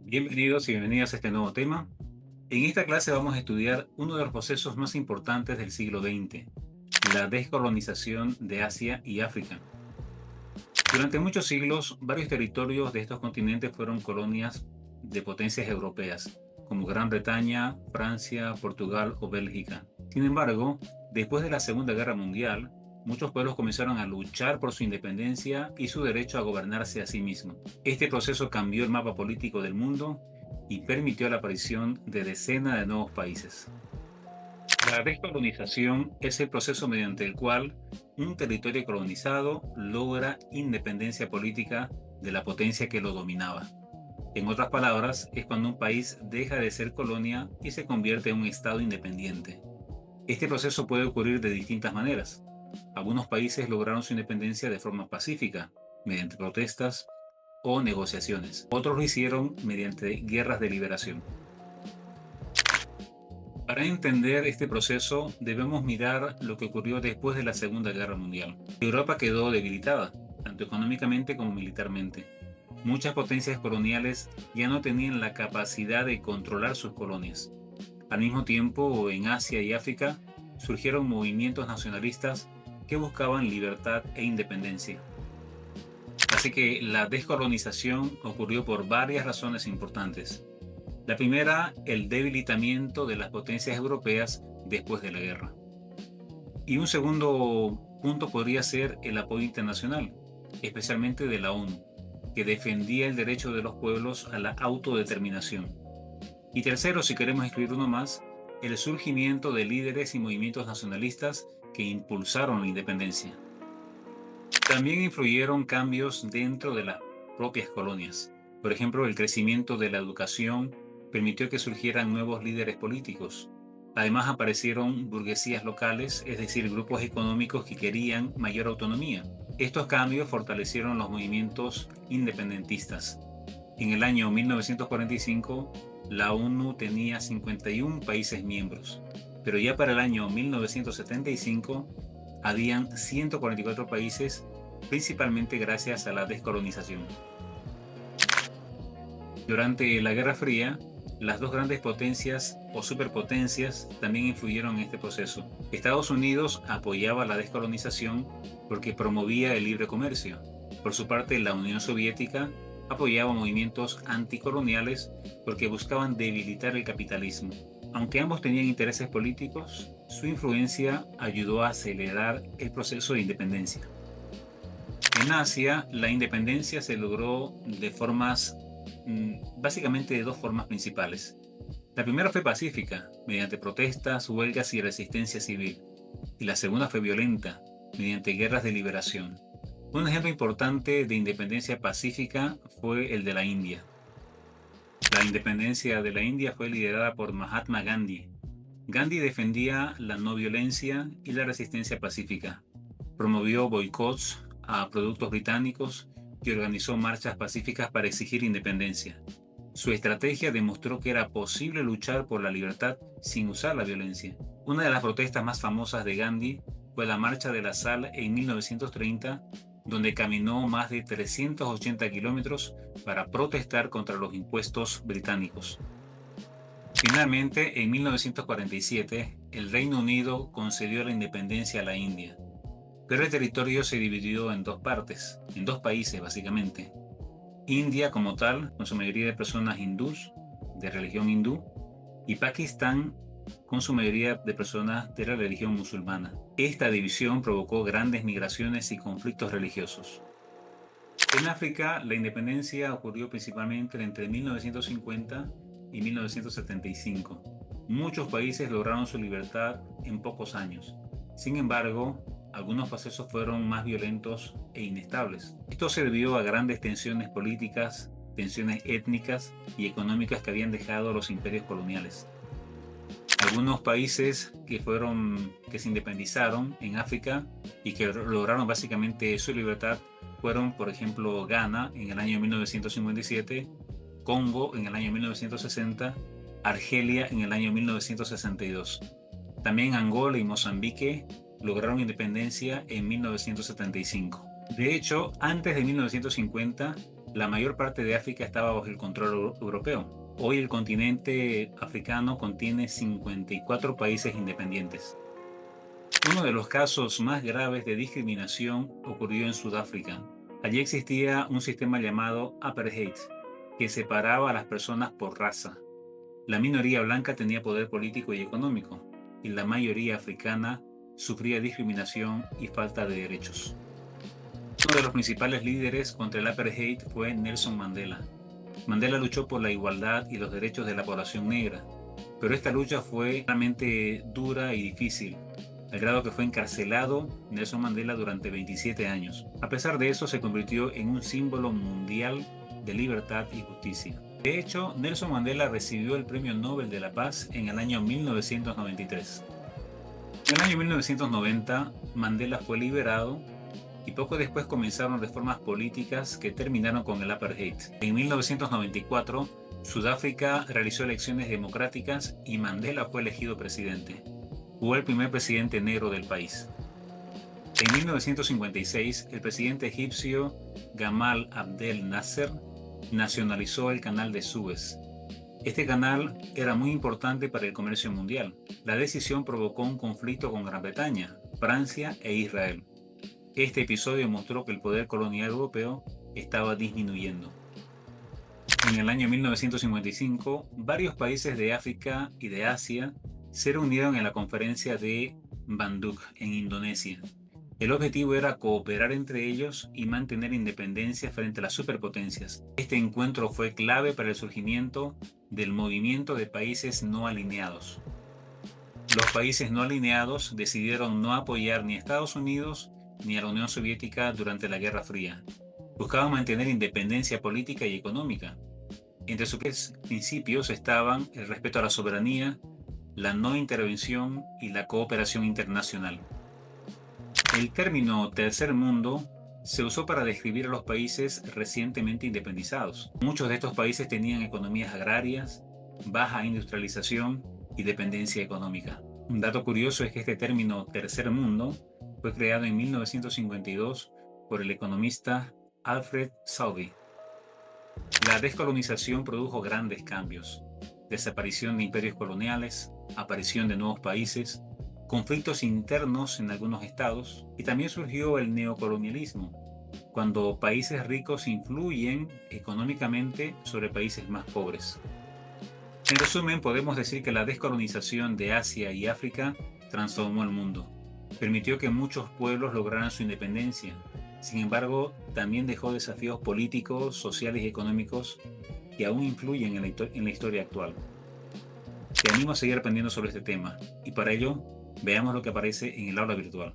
Bienvenidos y bienvenidas a este nuevo tema. En esta clase vamos a estudiar uno de los procesos más importantes del siglo XX, la descolonización de Asia y África. Durante muchos siglos, varios territorios de estos continentes fueron colonias de potencias europeas, como Gran Bretaña, Francia, Portugal o Bélgica. Sin embargo, después de la Segunda Guerra Mundial, muchos pueblos comenzaron a luchar por su independencia y su derecho a gobernarse a sí mismos. Este proceso cambió el mapa político del mundo y permitió la aparición de decenas de nuevos países. La descolonización es el proceso mediante el cual un territorio colonizado logra independencia política de la potencia que lo dominaba. En otras palabras, es cuando un país deja de ser colonia y se convierte en un estado independiente. Este proceso puede ocurrir de distintas maneras. Algunos países lograron su independencia de forma pacífica, mediante protestas o negociaciones. Otros lo hicieron mediante guerras de liberación. Para entender este proceso, debemos mirar lo que ocurrió después de la Segunda Guerra Mundial. Europa quedó debilitada, tanto económicamente como militarmente. Muchas potencias coloniales ya no tenían la capacidad de controlar sus colonias. Al mismo tiempo, en Asia y África surgieron movimientos nacionalistas que buscaban libertad e independencia. Así que la descolonización ocurrió por varias razones importantes. La primera, el debilitamiento de las potencias europeas después de la guerra. Y un segundo punto podría ser el apoyo internacional, especialmente de la ONU, que defendía el derecho de los pueblos a la autodeterminación. Y tercero, si queremos escribir uno más, el surgimiento de líderes y movimientos nacionalistas que impulsaron la independencia. También influyeron cambios dentro de las propias colonias. Por ejemplo, el crecimiento de la educación permitió que surgieran nuevos líderes políticos. Además aparecieron burguesías locales, es decir, grupos económicos que querían mayor autonomía. Estos cambios fortalecieron los movimientos independentistas. En el año 1945, la ONU tenía 51 países miembros, pero ya para el año 1975 habían 144 países, principalmente gracias a la descolonización. Durante la Guerra Fría, las dos grandes potencias o superpotencias también influyeron en este proceso. Estados Unidos apoyaba la descolonización porque promovía el libre comercio. Por su parte, la Unión Soviética apoyaba movimientos anticoloniales porque buscaban debilitar el capitalismo. Aunque ambos tenían intereses políticos, su influencia ayudó a acelerar el proceso de independencia. En Asia, la independencia se logró básicamente de dos formas principales. La primera fue pacífica, mediante protestas, huelgas y resistencia civil. Y la segunda fue violenta, mediante guerras de liberación. Un ejemplo importante de independencia pacífica fue el de la India. La independencia de la India fue liderada por Mahatma Gandhi. Gandhi defendía la no violencia y la resistencia pacífica. Promovió boicots a productos británicos y organizó marchas pacíficas para exigir independencia. Su estrategia demostró que era posible luchar por la libertad sin usar la violencia. Una de las protestas más famosas de Gandhi fue la Marcha de la Sal en 1930, donde caminó más de 380 kilómetros para protestar contra los impuestos británicos. Finalmente, en 1947, el Reino Unido concedió la independencia a la India, pero el territorio se dividió en dos partes, en dos países básicamente. India como tal, con su mayoría de personas hindús, de religión hindú, y Pakistán, con su mayoría de personas de la religión musulmana. Esta división provocó grandes migraciones y conflictos religiosos. En África, la independencia ocurrió principalmente entre 1950 y 1975. Muchos países lograron su libertad en pocos años. Sin embargo, algunos procesos fueron más violentos e inestables. Esto se debió a grandes tensiones políticas, tensiones étnicas y económicas que habían dejado los imperios coloniales. Algunos países que se independizaron en África y que lograron básicamente su libertad fueron, por ejemplo, Ghana en el año 1957, Congo en el año 1960, Argelia en el año 1962. También Angola y Mozambique lograron independencia en 1975. De hecho, antes de 1950, la mayor parte de África estaba bajo el control europeo. Hoy el continente africano contiene 54 países independientes. Uno de los casos más graves de discriminación ocurrió en Sudáfrica. Allí existía un sistema llamado apartheid, que separaba a las personas por raza. La minoría blanca tenía poder político y económico, y la mayoría africana sufría discriminación y falta de derechos. Uno de los principales líderes contra el apartheid fue Nelson Mandela. Mandela luchó por la igualdad y los derechos de la población negra, pero esta lucha fue realmente dura y difícil, al grado que fue encarcelado Nelson Mandela durante 27 años. A pesar de eso, se convirtió en un símbolo mundial de libertad y justicia. De hecho, Nelson Mandela recibió el Premio Nobel de la Paz en el año 1993. En el año 1990, Mandela fue liberado y poco después comenzaron reformas políticas que terminaron con el apartheid. En 1994, Sudáfrica realizó elecciones democráticas y Mandela fue elegido presidente. Fue el primer presidente negro del país. En 1956, el presidente egipcio Gamal Abdel Nasser nacionalizó el canal de Suez. Este canal era muy importante para el comercio mundial. La decisión provocó un conflicto con Gran Bretaña, Francia e Israel. Este episodio mostró que el poder colonial europeo estaba disminuyendo. En el año 1955, varios países de África y de Asia se reunieron en la conferencia de Bandung, en Indonesia. El objetivo era cooperar entre ellos y mantener independencia frente a las superpotencias. Este encuentro fue clave para el surgimiento del movimiento de países no alineados. Los países no alineados decidieron no apoyar ni a Estados Unidos ni a la Unión Soviética durante la Guerra Fría. Buscaban mantener independencia política y económica. Entre sus principios estaban el respeto a la soberanía, la no intervención y la cooperación internacional. El término tercer mundo se usó para describir a los países recientemente independizados. Muchos de estos países tenían economías agrarias, baja industrialización y dependencia económica. Un dato curioso es que este término tercer mundo fue creado en 1952 por el economista Alfred Saudi. La descolonización produjo grandes cambios: desaparición de imperios coloniales, aparición de nuevos países, conflictos internos en algunos estados, y también surgió el neocolonialismo, cuando países ricos influyen económicamente sobre países más pobres. En resumen, podemos decir que la descolonización de Asia y África transformó el mundo. Permitió que muchos pueblos lograran su independencia. Sin embargo, también dejó desafíos políticos, sociales y económicos que aún influyen en la historia actual. Te animo a seguir aprendiendo sobre este tema, y para ello, veamos lo que aparece en el aula virtual.